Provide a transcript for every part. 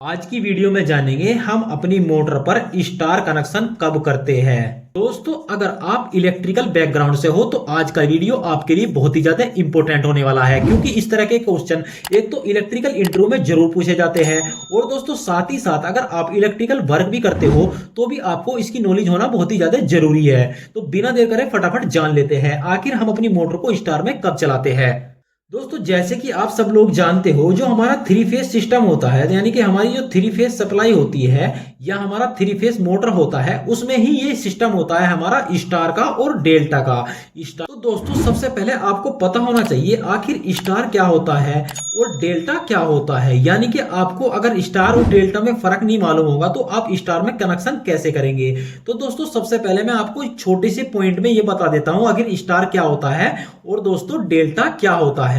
आज की वीडियो में जानेंगे हम अपनी मोटर पर स्टार कनेक्शन कब करते हैं। दोस्तों, अगर आप इलेक्ट्रिकल बैकग्राउंड से हो तो आज का वीडियो आपके लिए बहुत ही ज्यादा इंपॉर्टेंट होने वाला है, क्योंकि इस तरह के क्वेश्चन एक तो इलेक्ट्रिकल इंटरव्यू में जरूर पूछे जाते हैं और दोस्तों साथ ही साथ अगर आप इलेक्ट्रिकल वर्क भी करते हो तो भी आपको इसकी नॉलेज होना बहुत ही ज्यादा जरूरी है। तो बिना देर करे फटाफट जान लेते हैं आखिर हम अपनी मोटर को स्टार में कब चलाते हैं। दोस्तों, जैसे कि आप सब लोग जानते हो, जो हमारा थ्री फेज सिस्टम होता है, यानी कि हमारी जो थ्री फेज सप्लाई होती है या हमारा थ्री फेज मोटर होता है, उसमें ही ये सिस्टम होता है हमारा स्टार का और डेल्टा का। स्टार तो दोस्तों सबसे पहले आपको पता होना चाहिए आखिर स्टार क्या होता है और डेल्टा क्या होता है। यानी कि आपको अगर स्टार और डेल्टा में फर्क नहीं मालूम होगा तो आप स्टार में कनेक्शन कैसे करेंगे। तो दोस्तों सबसे पहले मैं आपको एक छोटे से पॉइंट में ये बता देता हूं आखिर स्टार क्या होता है और दोस्तों डेल्टा क्या होता है।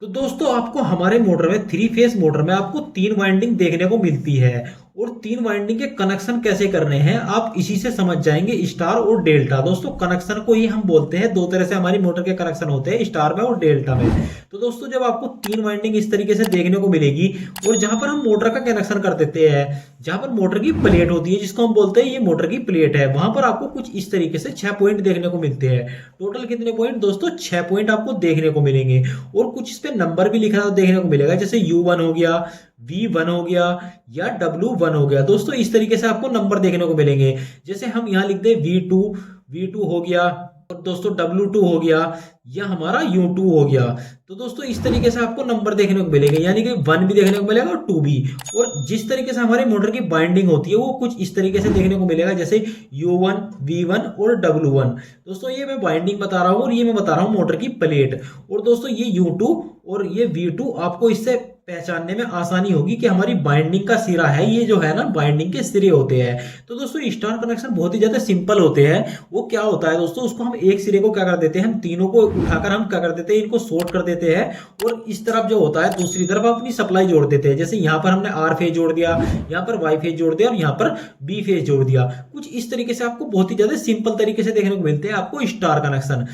तो दोस्तों आपको हमारे मोटर में थ्री फेस मोटर में आपको तीन वाइंडिंग देखने को मिलती है और तीन वाइंडिंग के कनेक्शन कैसे करने हैं आप इसी से समझ जाएंगे, स्टार और डेल्टा। दोस्तों कनेक्शन को ही हम बोलते हैं, दो तरह से हमारी मोटर के कनेक्शन होते हैं, स्टार में और डेल्टा में। तो दोस्तों जब आपको तीन वाइंडिंग इस तरीके से देखने को मिलेगी और जहां पर हम मोटर का कनेक्शन कर देते हैं, जहां पर मोटर की प्लेट होती है जिसको हम बोलते हैं ये मोटर की प्लेट है, वहां पर आपको कुछ इस तरीके से 6 पॉइंट देखने को मिलते हैं। टोटल कितने पॉइंट दोस्तों? 6 पॉइंट आपको देखने को मिलेंगे और कुछ इस पे नंबर भी लिखा देखने को मिलेगा, जैसे U1 हो गया, V1 हो गया या W1 हो गया। दोस्तों इस तरीके से आपको नंबर देखने को मिलेंगे। जैसे हम यहां लिख दें V2 हो गया और दोस्तों W2 हो गया या हमारा U2 हो गया। तो दोस्तों इस तरीके से आपको नंबर देखने को मिलेंगे, यानी कि 1 भी देखने को मिलेगा और 2 भी। और जिस तरीके से हमारी मोटर की बाइंडिंग होती है वो कुछ इस तरीके से देखने को मिलेगा, जैसे U1, V1 और W1। दोस्तों ये मैं बाइंडिंग बता रहा हूं और ये मैं बता रहा हूं मोटर की प्लेट। और दोस्तों ये U2 और ये V2 आपको इससे पहचानने में आसानी होगी कि हमारी बाइंडिंग का सिरा है, ये जो है ना बाइंडिंग के सिरे होते हैं। तो दोस्तों स्टार कनेक्शन बहुत ही ज्यादा सिंपल होते हैं। वो क्या होता है दोस्तों, उसको हम एक सिरे को क्या कर देते हैं, हम तीनों को उठाकर हम क्या कर देते हैं, इनको शॉर्ट कर देते हैं और इस तरफ जो होता है दूसरी तरफ अपनी सप्लाई जोड़ देते हैं। जैसे यहाँ पर हमने आर फेज जोड़ दिया, यहाँ पर वाई फेज जोड़ दिया और यहाँ पर बी फेज जोड़ दिया। कुछ इस तरीके से आपको बहुत ही ज्यादा सिंपल तरीके से देखने को मिलते हैं आपको स्टार कनेक्शन।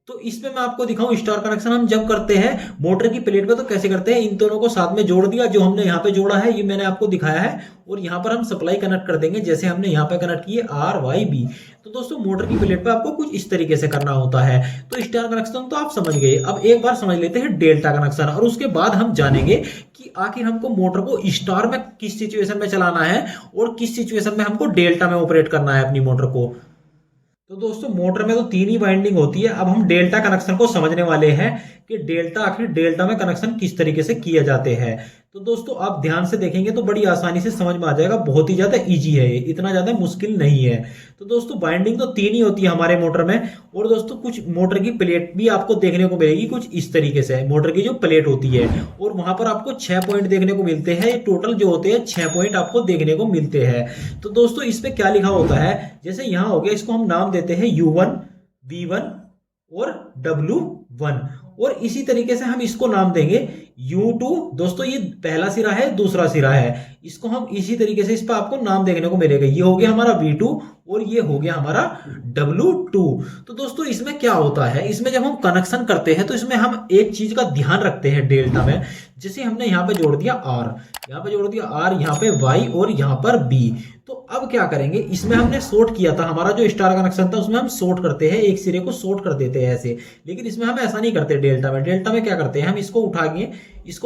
तो इसमें मैं आपको दिखाऊं स्टार कनेक्शन हम जब करते हैं मोटर की प्लेट पे तो कैसे करते हैं। इन दोनों को साथ में जोड़ दिया, जो हमने यहाँ पे जोड़ा है ये मैंने आपको दिखाया है, और यहाँ पर हम सप्लाई कनेक्ट कर देंगे जैसे हमने यहाँ पे कनेक्ट किए आर वाई बी। तो दोस्तों मोटर की प्लेट पे आपको कुछ इस तरीके से करना होता है। तो स्टार कनेक्शन तो आप समझ गए। अब एक बार समझ लेते हैं डेल्टा कनेक्शन, और उसके बाद हम जानेंगे कि आखिर हमको मोटर को स्टार में किस सिचुएशन में चलाना है और किस सिचुएशन में हमको डेल्टा में ऑपरेट करना है अपनी मोटर को। तो दोस्तों मोटर में तो तीन ही वाइंडिंग होती है। अब हम डेल्टा कनेक्शन को समझने वाले हैं कि डेल्टा आखिर डेल्टा में कनेक्शन किस तरीके से किए जाते हैं। तो दोस्तों आप ध्यान से देखेंगे तो बड़ी आसानी से समझ में आ जाएगा, बहुत ही ज्यादा इजी है ये, इतना ज्यादा मुश्किल नहीं है। तो दोस्तों बाइंडिंग तो तीन ही होती है हमारे मोटर में, और दोस्तों कुछ मोटर की प्लेट भी आपको देखने को मिलेगी कुछ इस तरीके से, मोटर की जो प्लेट होती है, और वहां पर आपको 6 पॉइंट देखने को मिलते हैं। टोटल जो होते हैं 6 पॉइंट आपको देखने को मिलते हैं। तो दोस्तों इस पे क्या लिखा होता है, जैसे यहाँ हो गया, इसको हम नाम देते हैं U1, V1 और W1, और इसी तरीके से हम इसको नाम देंगे U2। दोस्तों ये पहला सिरा है, दूसरा सिरा है, इसको हम इसी तरीके से इस पर आपको नाम देखने को मिलेगा। ये हो गया हमारा V2 और ये हो गया हमारा W2। तो दोस्तों इसमें क्या होता है, इसमें जब हम कनेक्शन करते हैं तो इसमें हम एक चीज का ध्यान रखते हैं डेल्टा में। जैसे हमने यहाँ पे जोड़ दिया R, यहाँ पे जोड़ दिया R, यहाँ पे Y और यहाँ पर B। तो अब क्या करेंगे, इसमें हमने शॉर्ट किया था, हमारा जो स्टार कनेक्शन था उसमें हम शॉर्ट करते हैं, एक सिरे को शॉर्ट कर देते हैं ऐसे। लेकिन इसमें हम ऐसा नहीं करते डेल्टा में। डेल्टा में क्या करते हैं, हम इसको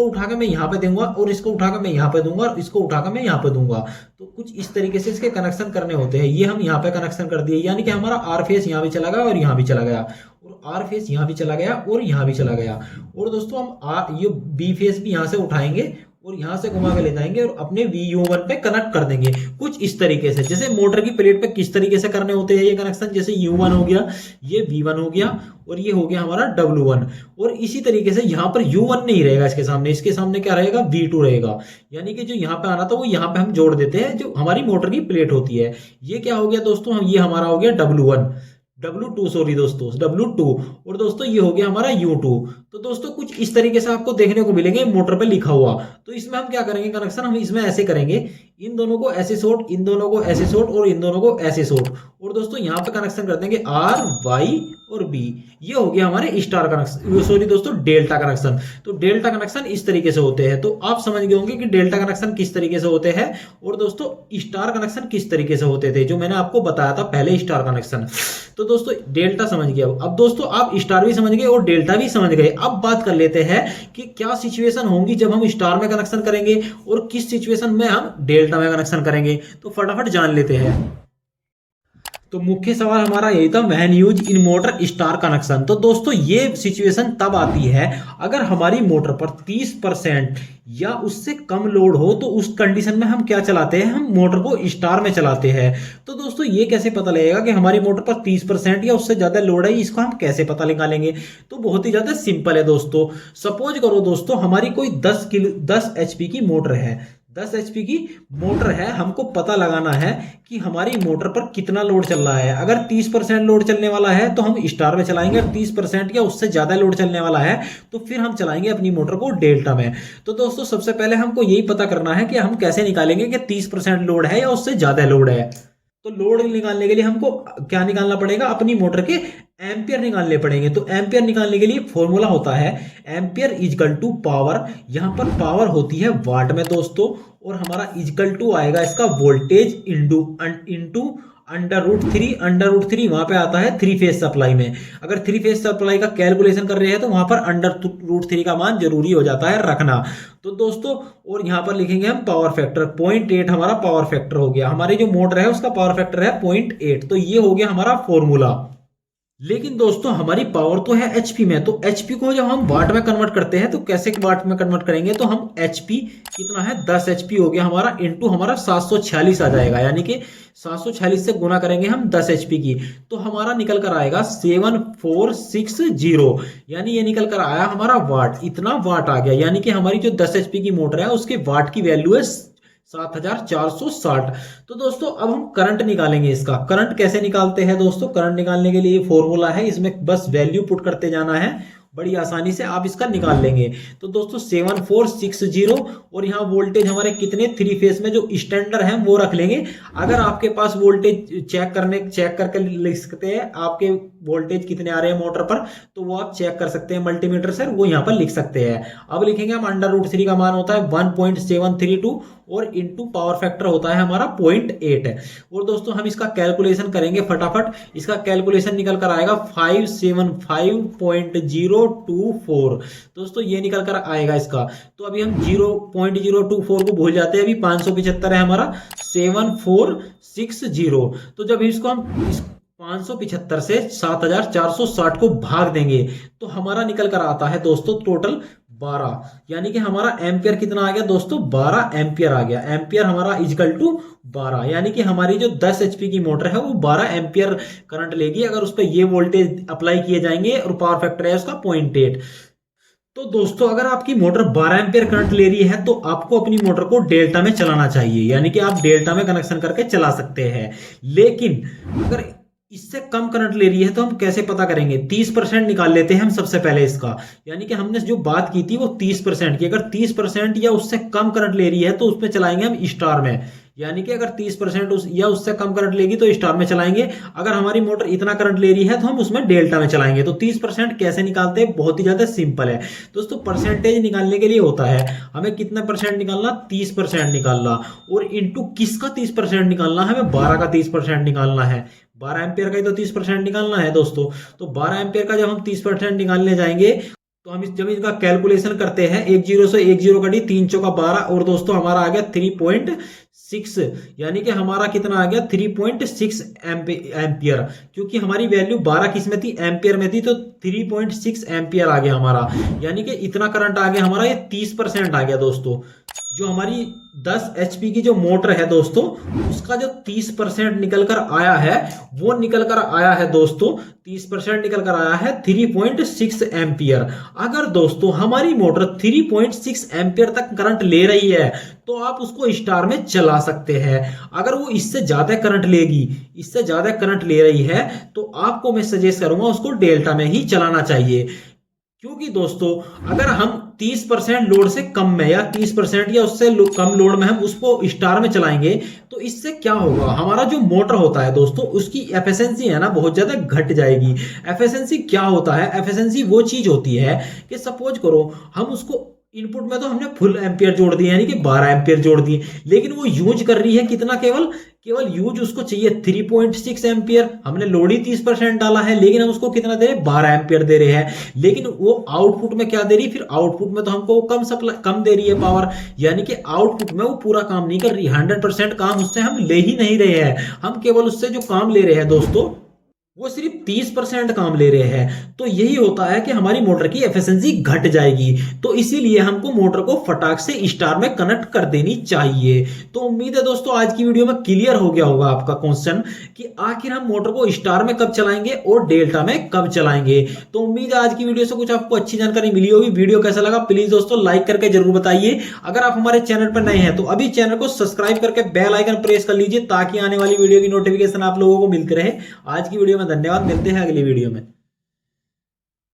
उठाकर मैं यहाँ पे दूंगा और इसको उठाकर मैं यहाँ पे दूंगा और इसको उठाकर मैं यहाँ पे दूंगा। तो कुछ इस तरीके से इसके कनेक्शन करने होते हैं। ये हम यहाँ पे कनेक्शन कर दिए, यानी कि हमारा आर फेस यहाँ भी चला गया और यहाँ भी चला गया, और आर फेस यहाँ भी चला गया और यहाँ भी चला गया। और दोस्तों हम ये बी फेस भी यहाँ से उठाएंगे और यहाँ से घुमा के ले जाएंगे और अपने VU1 पे कनेक्ट कर देंगे कुछ इस तरीके से। जैसे मोटर की प्लेट पे किस तरीके से करने होते हैं ये कनेक्शन, जैसे U1 हो गया, ये V1 हो गया और ये हो गया हमारा W1। और इसी तरीके से यहाँ पर U1 नहीं रहेगा, इसके सामने क्या रहेगा, V2 रहेगा। यानी कि जो यहाँ पे आना था वो यहाँ पे हम जोड़ देते हैं, जो हमारी मोटर की प्लेट होती है। ये क्या हो गया दोस्तों, ये हमारा हो गया W2 सॉरी दोस्तों, W2। और दोस्तों ये हो गया हमारा U2। तो दोस्तों कुछ इस तरीके से आपको देखने को मिलेंगे मोटर पे लिखा हुआ। तो इसमें हम क्या करेंगे कनेक्शन, हम इसमें ऐसे करेंगे, इन दोनों को ऐसे शॉर्ट, इन दोनों को ऐसे शॉर्ट और इन दोनों को ऐसे शॉर्ट। और दोस्तों यहाँ पे कनेक्शन कर देंगे आर, वाई और बी। ये हो गया हमारे स्टार कनेक्शन, सॉरी दोस्तों डेल्टा कनेक्शन। तो डेल्टा कनेक्शन इस तरीके से होते हैं। तो आप समझ गए होंगे कि डेल्टा कनेक्शन किस तरीके से होते हैं और दोस्तों स्टार कनेक्शन किस तरीके से होते थे, जो मैंने आपको बताया था पहले स्टार कनेक्शन। तो दोस्तों डेल्टा समझ गए। अब दोस्तों आप स्टार भी समझ गए और डेल्टा भी समझ गए। अब बात कर लेते हैं कि क्या सिचुएशन होंगी जब हम स्टार में कनेक्शन करेंगे और किस सिचुएशन में हम डेल्टा में कनेक्शन करेंगे। तो फटाफट जान लेते हैं। तो मुख्य सवाल हमारा यही था, when use in motor star connection. तो दोस्तों ये सिचुएशन तब आती है अगर हमारी मोटर पर 30% या उससे कम लोड हो। तो उस कंडीशन में हम क्या चलाते हैं, हम मोटर को स्टार में चलाते हैं। तो दोस्तों ये कैसे पता लगेगा कि हमारी मोटर पर 30% या उससे ज्यादा लोड है, इसको हम कैसे पता निकालेंगे। तो बहुत ही ज्यादा सिंपल है दोस्तों। सपोज करो दोस्तों हमारी कोई 10 एचपी की मोटर है, 10 एचपी की मोटर है। हमको पता लगाना है कि हमारी मोटर पर कितना लोड चल रहा है। अगर 30% लोड चलने वाला है तो हम स्टार में चलाएंगे, अगर 30% या उससे ज्यादा लोड चलने वाला है तो फिर हम चलाएंगे अपनी मोटर को डेल्टा में। तो दोस्तों सबसे पहले हमको यही पता करना है कि हम कैसे निकालेंगे कि 30% लोड है या उससे ज्यादा लोड है। तो लोड निकालने के लिए हमको क्या निकालना पड़ेगा, अपनी मोटर के एम्पियर निकालने पड़ेंगे। तो एम्पियर निकालने के लिए फॉर्मूला होता है एम्पियर इजकल टू पावर। यहां पर पावर होती है वाट में दोस्तों, और हमारा इजकल टू आएगा इसका voltage into under root three वहां पे आता है थ्री फेज सप्लाई में। अगर थ्री फेज सप्लाई का कैलकुलेशन कर रहे हैं तो वहां पर अंडर रूट 3 का मान जरूरी हो जाता है रखना। तो दोस्तों और यहां पर लिखेंगे हम पावर फैक्टर 0.8 हमारा पावर फैक्टर हो गया। हमारी जो मोटर है उसका पावर फैक्टर है 0.8। तो ये हो गया हमारा फॉर्मूला। लेकिन दोस्तों हमारी पावर तो है एचपी में, तो एचपी को जब हम वाट में कन्वर्ट करते हैं तो कैसे वाट में कन्वर्ट करेंगे। तो हम एचपी कितना है 10 एचपी हो गया हमारा, इंटू हमारा 746 आ जाएगा, यानी कि 746 से गुना करेंगे हम 10 एचपी की। तो हमारा निकल कर आएगा 7460, यानी ये निकल कर आया हमारा वाट। इतना वाट आ गया, यानी कि हमारी जो 10 एचपी की मोटर है उसके वाट की वैल्यू है 7460। तो दोस्तों अब हम करंट निकालेंगे। इसका करंट कैसे निकालते हैं दोस्तों, करंट निकालने के लिए फॉर्मूला है, इसमें बस वैल्यू पुट करते जाना है, बड़ी आसानी से आप इसका निकाल लेंगे। तो दोस्तों 7460 और यहाँ वोल्टेज हमारे कितने, थ्री फेस में जो स्टैंडर्ड है वो रख लेंगे। अगर आपके पास वोल्टेज चेक करके लिख सकते हैं आपके वोल्टेज कितने आ रहे हैं मोटर पर, तो वो आप चेक कर सकते हैं मल्टीमीटर से, वो यहाँ पर लिख सकते हैं। अब लिखेंगे हम अंडर रूट 3 का मान होता है 1.732 और इंटू पावर फैक्टर होता है हमारा 0.8। और दोस्तों हम इसका कैलकुलेशन करेंगे फटाफट। इसका कैलकुलेशन निकल कर आएगा 575.024। दोस्तों ये निकल कर आएगा इसका। तो अभी हम 0.024 को भूल जाते हैं, अभी 575 है हमारा 7460। तो जब इसको हम 575 से 7460 को भाग देंगे तो हमारा निकल कर आता है दोस्तों टोटल 12, यानी कि हमारा एम्पियर कितना आ गया दोस्तों, 12 एम्पियर आ गया। एम्पियर हमारा इजकल टू 12, यानी कि हमारी जो 10 एचपी की मोटर है वो 12 एम्पियर करंट लेगी अगर उस पर ये वोल्टेज अप्लाई किए जाएंगे, और पावर फैक्टर है उसका 0.8। तो दोस्तों अगर आपकी मोटर 12 एम्पियर करंट ले रही है तो आपको अपनी मोटर को डेल्टा में चलाना चाहिए, यानी कि आप डेल्टा में कनेक्शन करके चला सकते हैं। लेकिन अगर इससे कम करंट ले रही है तो हम कैसे पता करेंगे, 30% निकाल लेते हैं हम सबसे पहले इसका। यानी कि हमने जो बात की थी वो 30% की, अगर 30% या उससे कम करंट ले रही है तो उसमें चलाएंगे हम स्टार में। यानी कि अगर 30% या उससे कम करंट लेगी तो स्टार में चलाएंगे। अगर हमारी मोटर इतना करंट ले रही है तो हम उसमें डेल्टा में चलाएंगे। तो 30% कैसे निकालते हैं, बहुत ही ज्यादा सिंपल है दोस्तों। परसेंटेज निकालने के लिए होता है हमें कितना परसेंट निकालना, 30% निकालना, और इंटू किसका 30% निकालना है, हमें 12 का 30% निकालना है। 12 एम्पियर का ही तो 30% निकालना है दोस्तों। तो 12 एम्पियर का जब हम 30% निकालने जाएंगे तो हम जब इसका कैलकुलेशन करते हैं, 10 से 10 कटी 3 चौका 12, और दोस्तों हमारा आ गया 3.6, यानी कि हमारा कितना आ गया 3.6 एम्पियर, क्योंकि हमारी वैल्यू 12 किस में थी, एम्पियर में थी। तो 3.6 एम्पियर आ गया हमारा, यानी कि इतना करंट आ गया हमारा, ये 30% आ गया दोस्तों। जो हमारी 10 एचपी की जो मोटर है दोस्तों, उसका जो 30% निकल कर आया है वो निकल कर आया है दोस्तों, 30% निकल कर आया है 3.6 एम्पियर। अगर दोस्तों हमारी मोटर 3.6 एम्पियर तक करंट ले रही है तो आप उसको स्टार में चला सकते हैं। अगर वो इससे ज्यादा करंट लेगी, इससे ज्यादा करंट ले रही है, तो आपको मैं सजेस्ट करूंगा उसको डेल्टा में ही चलाना चाहिए। क्योंकि दोस्तों अगर हम 30% लोड से कम में या 30% या उससे कम लोड में हम उसको स्टार में चलाएंगे तो इससे क्या होगा, हमारा जो मोटर होता है दोस्तों उसकी एफिशिएंसी है ना बहुत ज्यादा घट जाएगी। एफिशिएंसी क्या होता है, एफिशिएंसी वो चीज होती है कि सपोज करो हम उसको इनपुट में तो हमने फुल एम्पियर जोड़ दिए यानी कि 12 एम्पियर जोड़ दिए, लेकिन वो यूज कर रही है कितना, केवल केवल यूज उसको चाहिए 3.6 एम्पियर। हमने लोड ही 30% डाला है लेकिन हम उसको कितना दे रहे हैं, 12 एम्पियर दे रहे हैं, लेकिन वो आउटपुट में क्या दे रही है, फिर आउटपुट में तो हमको कम सप्लाई कम दे रही है पावर, यानी कि आउटपुट में वो पूरा काम नहीं कर रही, 100% काम उससे हम ले ही नहीं रहे हैं। हम केवल उससे जो काम ले रहे हैं दोस्तों वो सिर्फ 30% काम ले रहे हैं। तो यही होता है कि हमारी मोटर की एफिशिएंसी घट जाएगी, तो इसीलिए हमको मोटर को फटाक से स्टार में कनेक्ट कर देनी चाहिए। तो उम्मीद है दोस्तों आज की वीडियो में क्लियर हो गया होगा आपका क्वेश्चन कि आखिर हम मोटर को स्टार में कब चलाएंगे और डेल्टा में कब चलाएंगे। तो उम्मीद है आज की वीडियो से कुछ आपको अच्छी जानकारी मिली होगी। वीडियो कैसा लगा प्लीज दोस्तों लाइक करके जरूर बताइए। अगर आप हमारे चैनल पर नए हैं तो अभी चैनल को सब्सक्राइब करके बेल आइकन प्रेस कर लीजिए ताकि आने वाली वीडियो की नोटिफिकेशन आप लोगों को मिलते रहे। आज की वीडियो में धन्यवाद, मिलते हैं अगली वीडियो में।